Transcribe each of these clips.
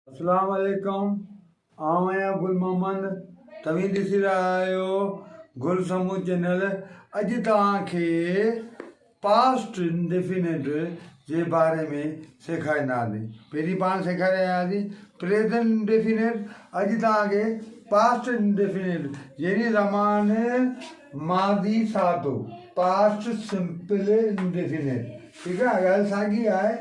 अस्सलाम वालेकुम। आऊं आहियां गुल मोहम्मद। तव्हीं ॾिसी रहिया आहियो गुल समूह चैनल। अॼु तव्हांखे पास्ट इंडेफिनिट जे बारे में सेखारींदासीं। पहिरीं पाण सेखारियासीं प्रेज़ेंट इंडेफिनिट। अॼु तव्हांखे पास्ट इंडेफिनिट यानी ज़माने माज़ी सादो, पास्ट सिंपल इंडेफिनिट। ठीकु आहे, ॻाल्हि साॻी आहे।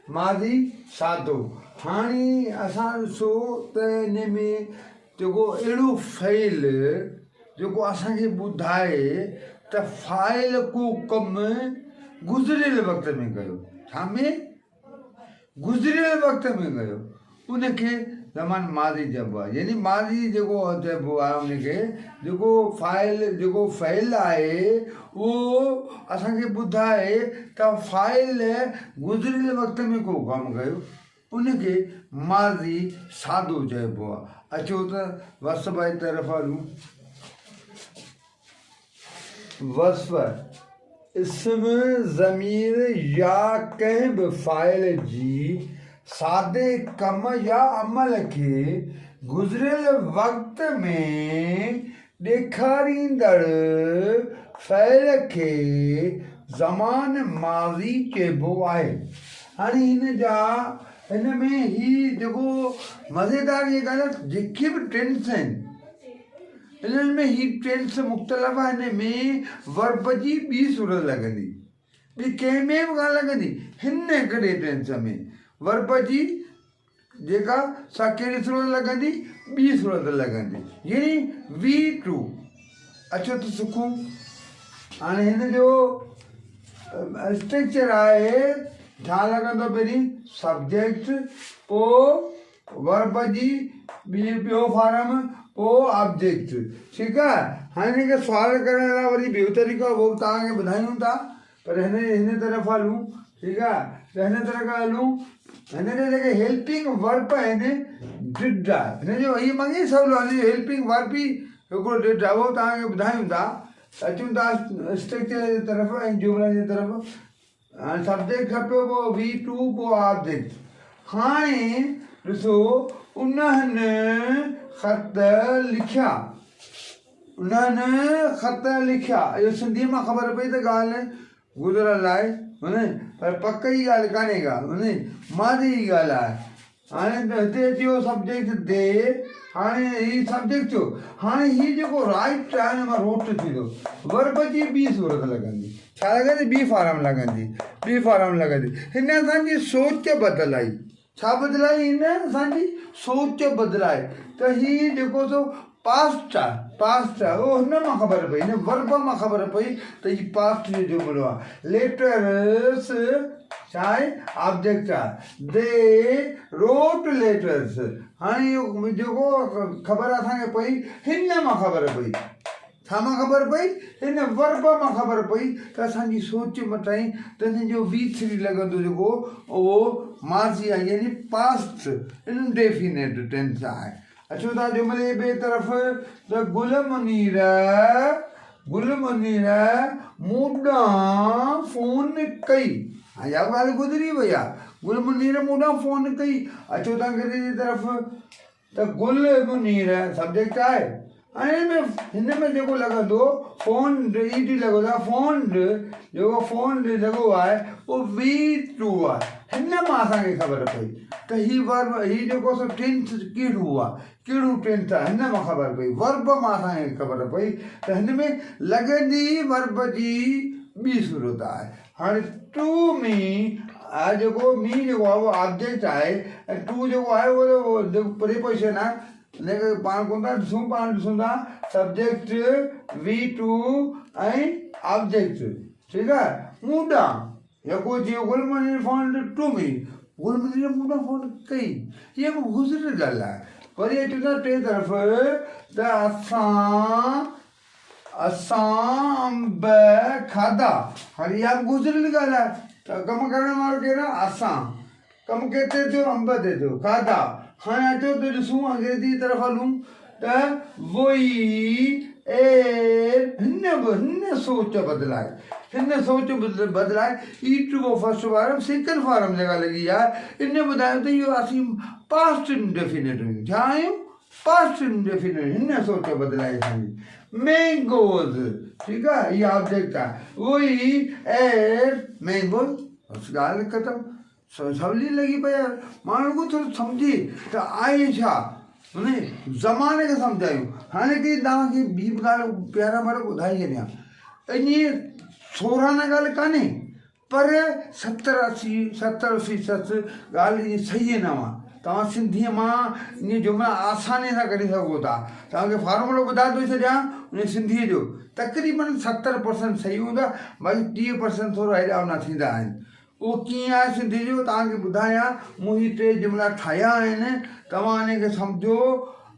माज़ी सादो। हाणे असां ॾिसो त इन में जेको अहिड़ो फ़इल जेको असांखे ॿुधाए त फ़ाइल को कमु गुज़िरियल वक़्त में कयो। छा में? गुज़िरियल वक़्त में कयो। उनखे ज़मान माज़ी चइबो आहे। यानी माज़ी जेको चइबो आहे उनखे, जेको फ़इल आहे उहो असांखे ॿुधाए त फ़ाइल गुज़िरियल वक़्त में को कमु कयो, उनखे माज़ी सादो चइबो आहे। अचो त वस्फ़ जी तरफ़ हलूं। वस्फ़ इस्म ज़मीर या कंहिं बि फ़ाइल जी सादे कम या अमल खे गुज़िरियल वक़्त में ॾेखारींदड़ फ़इल खे ज़मान माज़ी चइबो आहे। हाणे हिन में ही जेको मज़ेदार ये ॻाल्हि आहे, जेके बि टेंस आहिनि इन्हनि में ही टेंस मुख़्तलिफ़ आहे। हिन में वर्ब जी ॿी सूरत लॻंदी, ॿी कंहिं में बि कोन लॻंदी। हिन हिकिड़े टेंस में वर्ब जी जेका सा कहिड़ी सूरत लॻंदी, ॿी सूरत लॻंदी, यानी वी टू। अचो त सिखूं। हाणे हिन जो स्ट्रक्चर आहे, छा लॻंदो? पहिरीं सब्जेक्ट, पोइ वर्ब जी ॿियो फॉर्म, पोइ ऑब्जेक्ट। ठीकु आहे। हाणे हिनखे सुवाल करण लाइ वरी ॿियो तरीक़ो आहे, उहो तव्हांखे ॿुधायूं था, पर हिन तरफ़ हलूं। ठीकु आहे, त हिन तरफ़ हलूं। हिन जा जेके हेल्पिंग वर्ब आहिनि, डिड आहे। हिन जो हीअ मङी सवलो आहे, हेल्पिंग वर्ब ई हिकिड़ो डिड आहे, उहो तव्हांखे ॿुधायूं था। अचूं था स्ट्रक्चर जे तरफ़ ऐं जुमलनि जे तरफ़। हाणे सब्जेक्ट खपे, पोइ वी टू, पोइ ऑब्जेक्ट। हाणे ॾिसो, उन्हनि ख़त लिखिया। इहो सिंधीअ मां ख़बर पई त ॻाल्हि गुज़िरियल आहे, पर पक जी ॻाल्हि कान्हे का, माज़ी जी ॻाल्हि आहे। हाणे हिते अची वियो सब्जेक्ट दे। हाणे हीउ सब्जेक्ट थियो। हाणे हीउ जेको राइट आहे हिन मां रोट थींदो, वर्ब जी ॿी सूरत लॻंदी। छा लॻंदी? ॿी फॉर्म लॻंदी। हिन असांजी सोच बदिलाई। छा बदिलाई? हिन असांजी सोच बदिलाई। त हीउ जेको सो पास्ट आहे, उहो हिन मां ख़बर पई, हिन वर्ब मां ख़बर पई त हीउ पास्ट जो जुमिलो आहे। लेटर्स छा आहे? ऑब्जेक्ट आहे। They wrote letters. हाणे इहो जेको ख़बर असांखे पई, हिन मां ख़बर पई। छा मां ख़बर पई? हिन वर्ब मां ख़बर पई त असांजी सोच मटाई त हिन जो V3 लॻंदो जेको, उहो माज़ी आहे, यानी पास्ट इंडेफिनिट टेंस आहे। अचो था जुमिले ॿिए तरफ़। त गुल मुनीर मूं ॾांहुं फ़ोन कई। हाणे इहा ॻाल्हि गुज़री वई आहे। गुल मुनीर मूं ॾांहुं फ़ोन कई। अचो था अंग्रेजी जी तरफ़। त गुल मुनीर सब्जेक्ट आहे। हाणे हिन में जेको लॻंदो फ़ोन ईडी लॻो आहे, फ़ोन लॻो आहे, उहो V2 आहे। हिन मां असांखे ख़बर पई त हीउ जेको सो टेंस कहिड़ो टेंस आहे, हिन मां ख़बर पई। वर्ब मां असांखे ख़बर पई त हिन में लॻंदी वर्ब जी ॿी सूरत आहे। हाणे टू मी आहे, जेको जेको आहे उहो ऑब्जेक्ट आहे, ऐं टू जेको आहे उहो प्रीपोजिशन आहे। हिनखे पाण कोन था ॾिसूं, पाण ॾिसूं था सब्जेक्ट V2 ऐं ऑब्जेक्ट। ठीकु आहे। मूं ॾांहुं यको जीअं गुल मुनीर फ़ोन टू मी, गुल मुनीर मूं ॾांहुं फ़ोन कई, हीअ बि गुज़िरियल ॻाल्हि आहे। वरी अचूं था टे तरफ़। त असां अंब खाधा। हाणे इहा बि गुज़िरियल ॻाल्हि आहे। त कमु करण वारो केरु आहे? असां। कमु केतिरे थियो? अंब ते थियो, खाधा। हाणे अचो त ॾिसूं अंग्रेजी तरफ़ हलूं। त वोई हिन सोच बदिलाए। हिन सोच बदिलाए ईट को फर्स्ट फारम सेकंड फारम जगह लगी आहे इन ॿुधायो त इहो असीं पास्ट इंडेफिनिट आहियूं छा आहियूं पास्ट इंडेफिनिट हिन सोच बदिलाए असांजी मैंगोज़ ठीकु आहे इहा ऑब्जेक्ट आहे उहो ई एज मैंगोज़ बसि ॻाल्हि ख़तमु सवली लॻी पई आहे माण्हू को थोरो सम्झे त आहे छा हुन ज़माने खे सम्झायूं हाणे की तव्हांखे ॿी बि ॻाल्हि प्यारा वारा ॿुधाए छॾियां ईअं सोराना ॻाल्हि कान्हे पर 70-80% ॻाल्हि ईअं सही न आहे तव्हां सिंधीअ मां ईअं जुमिला आसानी सां करे सघो था तव्हांखे फॉर्मूलो ॿुधाए थो छॾियां उन सिंधीअ जो तक़रीबन 70% सही हूंदा बाक़ी 30% थोरो हेॾा होॾा थींदा आहिनि उहो कीअं आहे सिंधी जो तव्हांखे ॿुधायां मूं ही 3 जुमिला ठाहिया आहिनि तव्हां हिन खे सम्झो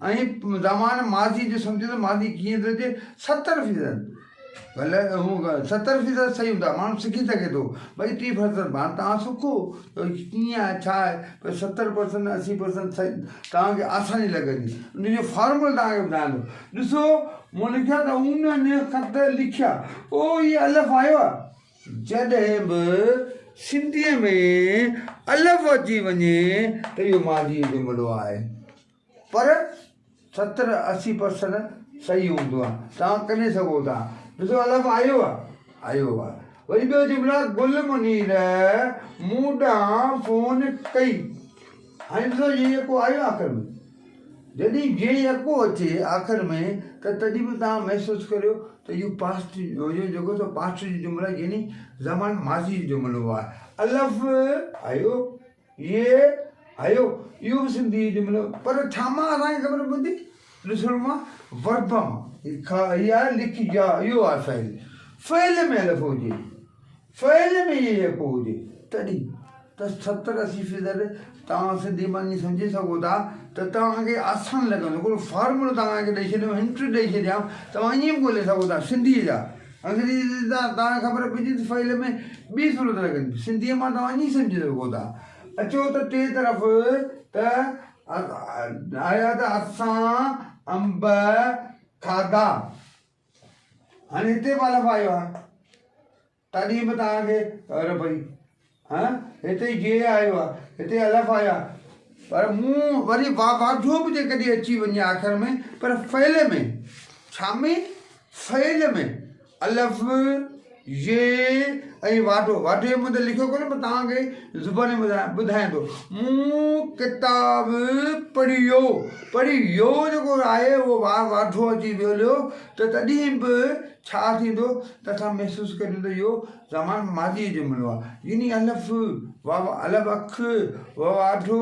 ऐं ज़माने माज़ी जो सम्झो त माज़ी कीअं थो अचे 70% भले हू 70% सही हूंदा माण्हू सिखी सघे थो भई 30% भाण तव्हां सिखो कीअं आहे छा आहे भई 70% 80% सही तव्हांखे आसानी लॻंदी उनजो फॉर्मूलो तव्हांखे ॿुधाईंदो ॾिसो मूं लिखिया त उन ख़त लिखिया ओ इहे अलफ़ आयो आहे जॾहिं बि सिंधीअ में अलफ़ अची वञे त इहो माज़ी जुमिलो आहे पर 70-80% सही हूंदो आहे तव्हां करे सघो था ॾिसो अलफ़ आयो आहे वरी ॿियो जुमिला गुल मुनीर मूं ॾांहुं फ़ोन कई हाणे ॾिसो ये यको आयो आख़िर में जॾहिं जे यको अचे आख़िर में त तॾहिं बि तव्हां महसूसु करियो त इहो पास्ट जो जेको त पास्ट जो जुमिला यानी ज़मान माज़ी जो जुमिलो आहे अलफ़ आयो ये आयो इहो बि सिंधी जुमिलो पर छा मां असांखे ख़बर पवंदी ॾिसण मां वर्ब मां इहा लिखी जा इहो आहे फ़इल में अलफ़ हुजे फ़इल में ये यको हुजे तॾहिं त 70-80% तव्हां सिंधी मां ईअं सम्झी सघो था त तव्हांखे आसानु लॻंदो हिकिड़ो फॉर्मूलो तव्हांखे ॾेई छॾियो हिंट ॾेई छॾियां तव्हां ईअं बि ॻोल्हे सघो था सिंधीअ जा अंग्रेजी तव्हांखे ख़बर पइजी त फ़इल में ॿी सूरत लॻंदी सिंधीअ मां तव्हां ईअं सम्झी सघो था अचो त टे तरफ़ त आया त असां अंब खाधा हाणे हिते बि अलफ़ आयो आहे तॾहिं बि तव्हांखे ख़बर पई हा हिते जे आयो आहे हिते अलफ़ आया पर मूं वरी वाढो बि जेकॾहिं अची वञे आख़िर में पर फ़इल में छा में फ़इल में अलफ़ ये ऐं वाढो वाढे में त लिखियो कोन्हे पर तव्हांखे ज़ुबानी ॿुधायां थो मूं किताब पढ़ियो जेको आहे उहो वाढो अची वियो त तॾहिं बि छा थींदो त असां महसूसु करियूं त इहो ज़मान माज़ी जुमिलो आहे यानी अलफ़ अलफ़ अख वाढो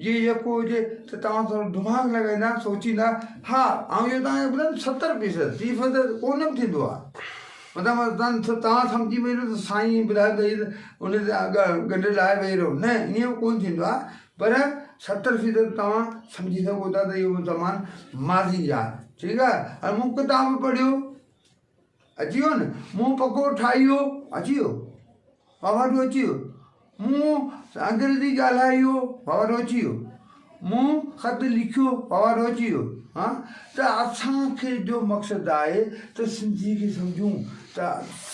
ये यको हुजे त तव्हां थोरो दिमाग़ु लॻाईंदा सोचींदा हा ऐं इहो तव्हांखे ॿुधायां 70% 30% कोन बि थींदो आहे मतिलबु तव्हां सम्झी वेही रहो त साईं ॿुधायो त उन ते गंढ लाहे वेही रहो न ईअं कोन थींदो आहे पर 70% तव्हां सम्झी सघो था त इहो ज़मान माज़ी आहे ठीकु आहे हाणे मूं किताब पढ़ियो अची वियो न मूं पको ठाहियो अची वियो वाढो अची वियो मूं अंग्रेजी ॻाल्हायो वाढो अची वियो मूं ख़त लिखियो वाढो अची वियो हा त असांखे जो मक़सदु आहे त सिंधी खे सम्झूं त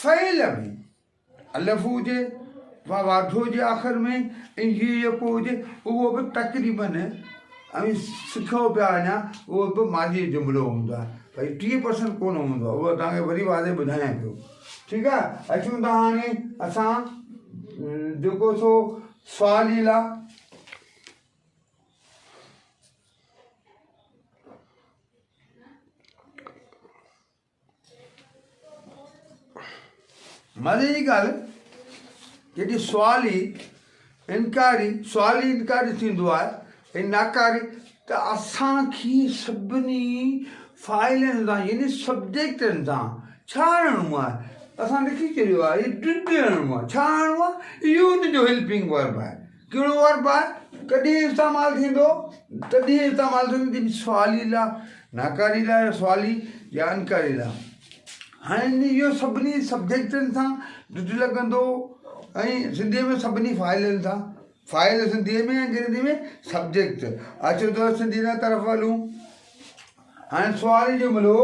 फ़इल में अलफ़ हुजे वाढो हुजे आख़िर में ऐं ये यको हुजे उहो बि तक़रीबन ऐं सिखो पिया अञा उहो बि माज़ी जुमिलो हूंदो आहे भई 30% कोन हूंदो आहे उहो तव्हांखे वरी वादे ॿुधायां पियो ठीकु आहे अचूं था हाणे असां जेको सो सुवाल ई आहे मज़े जी ॻाल्हि जॾहिं सुवाल ई इनकारी थींदो आहे ऐं नाकारी त असांखे सभिनी फ़ाइलनि सां यानी सब्जेक्टनि सां छा हणिणो आहे असां लिखी छॾियो आहे इहो डिड हणिणो आहे छा हणिणो आहे इहो हुनजो हेल्पिंग वर्ब आहे कहिड़ो वर्ब आहे कॾहिं इस्तेमालु थींदो तॾहिं इस्तेमालु थींदो जॾहिं सुवाली लाइ नाकारी लाइ सुवाली या इनकारी लाइ हाणे इहो सभिनी सब्जेक्टनि सां डिड लॻंदो ऐं सिंधीअ में सभिनी फ़ाइलनि सां फ़ाइल सिंधीअ में अंग्रेजी में सब्जेक्ट अचो त सिंधी जी तरफ़ हलूं हाणे सुवाल जुमिलो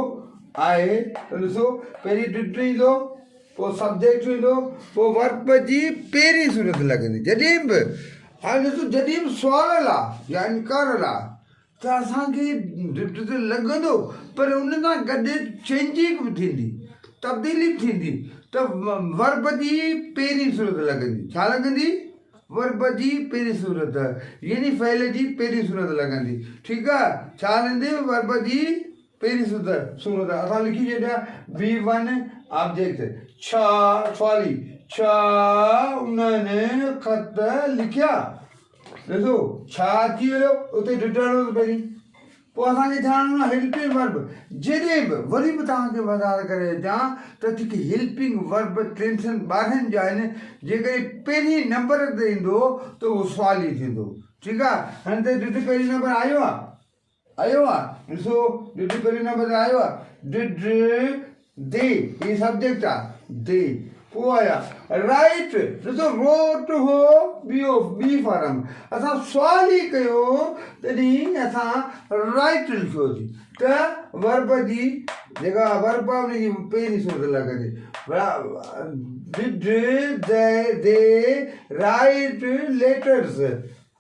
आहे त ॾिसो पहिरीं डिड ईंदो पोइ सब्जेक्ट थींदो पोइ वर्ब जी पहिरीं सूरत लॻंदी जॾहिं बि हाणे ॾिसो जॾहिं बि सुवाल आहे या इनकार आहे त असांखे ॾिठ त लॻंदो पर उन सां गॾु चेंजिंग बि थींदी तब्दीली बि थींदी त वर्ब जी पहिरीं सूरत लॻंदी छा लॻंदी वर्ब जी पहिरीं सूरत यानी फ़इल जी पहिरीं सूरत लॻंदी ठीकु आहे छा हलंदी वर्ब जी पहिरीं सूरत असां लिखी छॾिया V1 ऑब्जेक्ट छा सवाली छा उन्हनि ख़त लिखिया ॾिसो छा अची वियो उते ॾिठणो पहिरीं पोइ असांखे ॼाणणो आहे हेल्पिंग वर्ब जॾहिं बि वरी बि तव्हांखे वधारे करे अचां त जेके हेल्पिंग वर्ब टेंशन ॿारहंनि जा आहिनि जेकॾहिं पहिरीं नंबर ते ईंदो त उहो सुवाली थींदो ठीकु आहे हाणे त ॾिठ पहिरीं नंबर आयो आहे ॾिसो ॾिठ पहिरीं नंबर ते आयो आहे डिड दे हीअ सब्जेक्ट आहे दे पोइ आया राइट ॾिसो रोट हो ॿी फॉर्म असां सुवाल ई कयो तॾहिं असां राइट लिखियोसीं त वर्ब जी जेका वर्ब आहे उनजी पहिरीं सूरत लॻंदी डिड दे राइट लेटर्स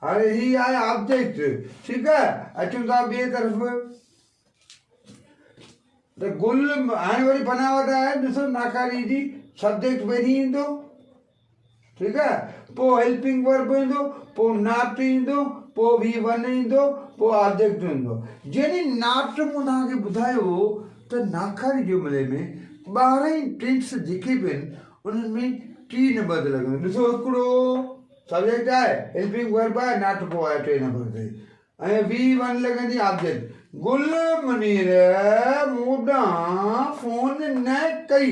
हाणे हीअ आहे ऑब्जेक्ट ठीकु आहे अचूं था ॿिए तरफ़ त गुल हाणे वरी बनावट आहे ॾिसो नाकारी जी सब्जेक्ट पहिरीं ईंदो ठीकु आहे पोइ हेल्पिंग वर्ब ईंदो पोइ नाट ईंदो पोइ V1 ईंदो पोइ ऑब्जेक्ट ईंदो जॾहिं नाट मूं तव्हांखे ॿुधायो त नाकारी जुमिले में 12 टेंस जेके बि आहिनि उन्हनि में 3 नंबर ते लॻंदो ॾिसो हिकिड़ो सब्जेक्ट आहे हेल्पिंग वर्ब आहे नाट पोइ आहे 3 नंबर ते ऐं V1 लॻंदी ऑब्जेक्ट गुल मुनीर मूं ॾांहुं फ़ोन न कई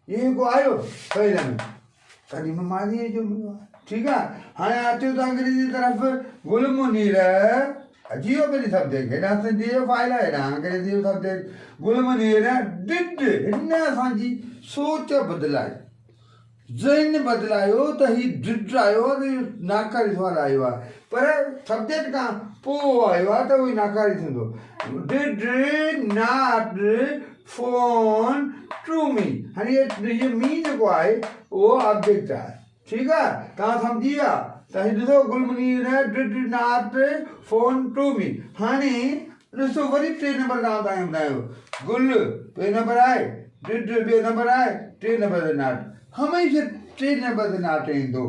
इहो हिकु आयो फ़इल में तॾहिं मां माज़ीअ जो जुमिलो आहे ठीकु आहे हाणे अचो त अंग्रेजी तरफ़ गुल मुनीर अची वियो पहिरीं सब्जेक्ट हेॾां सिंधी जो फ़ाइल आहे हेॾां अंग्रेजी जो सब्जेक्ट गुल मुनीर डिड हिन असांजी सोच बदिलाई ज़हन बदिलायो त हीउ डिड आयो त नाकारी सुवाल आयो आहे पर सब्जेक्ट खां पोइ आयो आहे त उहो नाकारी थींदो did not phone to me हाणे इहो मी जेको आहे उहो ऑब्जेक्ट आहे ठीकु आहे तव्हां सम्झी विया त हीउ ॾिसो Gulmunir did not phone to me हाणे ॾिसो वरी 3 नंबर तव्हां ॿुधायो गुल ॿियो नंबर आहे डिड ॿियो नंबर आहे 3 नंबर ते नाट हमेशह 3 नंबर ते नाट ईंदो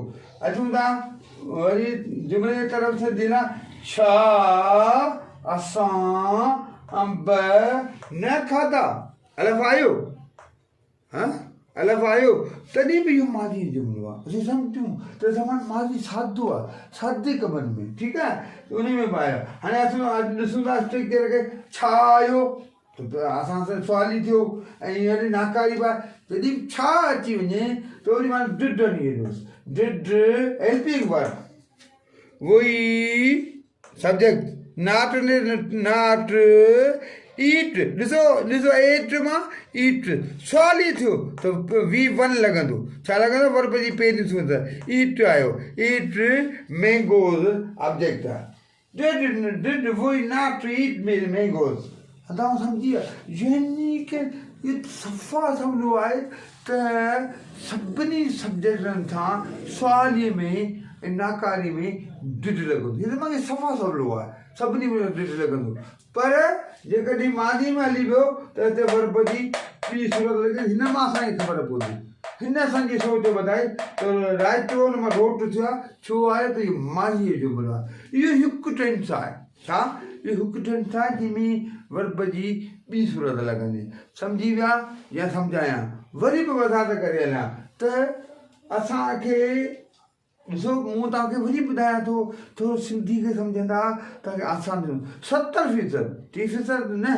अचूं था वरी जुमिले जी तरफ़ से दिला छा असां अंब न खाधा अलफ़ आयो अलफ़ आयो तॾहिं बि इहो माज़ी जुमिलो आहे असीं सम्झूं त ज़मान माज़ी सादो आहे सादे कमनि में ठीकु आहे उन में बि आयो हाणे असां ॾिसूं था स्ट्रिक ते रखे छा आयो त असां सां सुवाल ई थियो ऐं वरी नाकारी बि आहे जॾहिं छा अची वञे त वरी मां डिड हणी वेंदुसि डिड हेल्पिंग वर्ब उहो ई सब्जेक्ट नाट ईट ॾिसो एट मां ईट सुवाल ई थियो त V1 लॻंदो छा लॻंदो वर्ब जी पहिरीं सूरत ईट आयो ईट मैंगोज़ ऑब्जेक्ट आहे डिड वो नॉट ईट मैंगोज़ तव्हां सम्झी विया यानी की इहो सफ़ा सवलो आहे त सभिनी सब्जेक्टनि सां सुवालीअ में ऐं नाकारी में डिड लॻंदो हीअ त मूंखे सफ़ा सवलो आहे सभिनी में डिड लॻंदो पर जेकॾहिं माज़ी में हली वियो त हिते वर्ब जी ॿी सूरत लॻे हिन मां असांखे ख़बर पवंदी हिन असांजी सोच वधाई त राइतो हुन मां रोट थियो आहे छो आहे त इहो माज़ीअ जो जुमिलो आहे इहो हिकु टेंस आहे छा इहो हिकु टेंस आहे जंहिंमें वर्ब जी ॿी सूरत लॻंदी सम्झी विया या सम्झायां वरी बि वधारे करे हलियां त असांखे ॾिसो मूं तव्हांखे वरी ॿुधायां थो थोरो सिंधी खे सम्झंदा तव्हांखे आसान थींदो 70% 30% न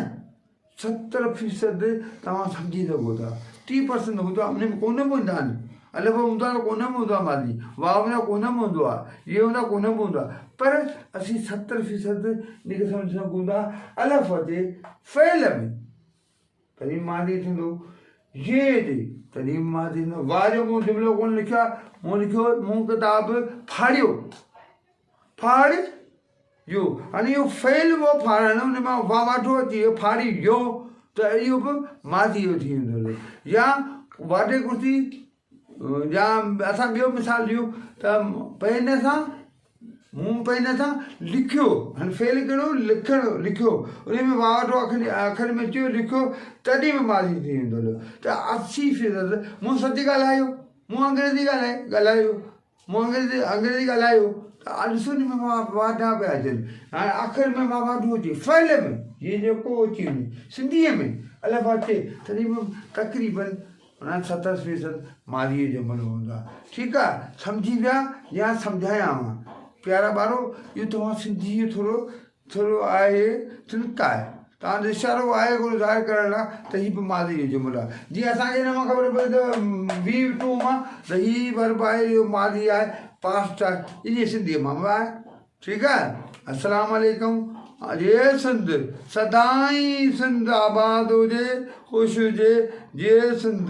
70% तव्हां सम्झी सघो था 30% हूंदो आहे उन में कोन बि हूंदा आहिनि अलफ़ हूंदो आहे कोन बि हूंदो आहे माली वाव में कोन बि हूंदो आहे इहो हूंदो कोन बि हूंदो आहे पर असीं 70% इनखे सम्झी सघूं था अलफ़ जे फ़इल में तॾहिं माली थींदो ये जे तॾहिं मां थींदो वाह जो मूं जुमिलो कोन लिखियो आहे मूं लिखियो मूं किताब फाड़ियो फाड़ यो हाणे इहो फ़इल उहो फाड़णु हुन मां वाह वाठो अची वियो फाड़ी वियो त इहो बि माज़ी जो थी वेंदो या वाटे कुर्सी या असां ॿियो मिसाल ॾियूं त पेन सां मुंहुं पेन सां लिखियो, हाणे फेल कहिड़ो लिखियो, उन में वावटो अखर में अची लिखियो, तॾहिं बि माज़ी थी वेंदो हलो। त 80% मूं सच ॻाल्हायो, मूं अंग्रेज़ी ॻाल्हायो, मूं अंग्रेज़ी ॻाल्हायो, त ॾिसो न वाधा पिया अचनि। हाणे आख़िर में मां वाधो अचे फ़ैल में जीअं जेको अची वञे सिंधीअ में अलफ़ अचे, तॾहिं बि तक़रीबन 70% माज़ीअ जो मनो हूंदो आहे। ठीकु आहे, सम्झी विया या सम्झायांव? प्यारा ॿारो, इहो तव्हां सिंधीअ थोरो आहे तिनका आहे, तव्हांजो इशारो आहे कोन ज़ाहिर करण लाइ त हीअ बि माज़ी जो जुमिलो आहे। जीअं असांखे हिन मां ख़बर पए त V2 मां त हीअ वर्ब आहे, इहो माज़ी आहे, पास्ट आहे, इहे सिंधीअ मां बि आहे। ठीकु आहे, अस्सलाम वालेकुम। जय सिंध, सदाईं सिंध आबाद हुजे, ख़ुशि हुजे, जय सिंध।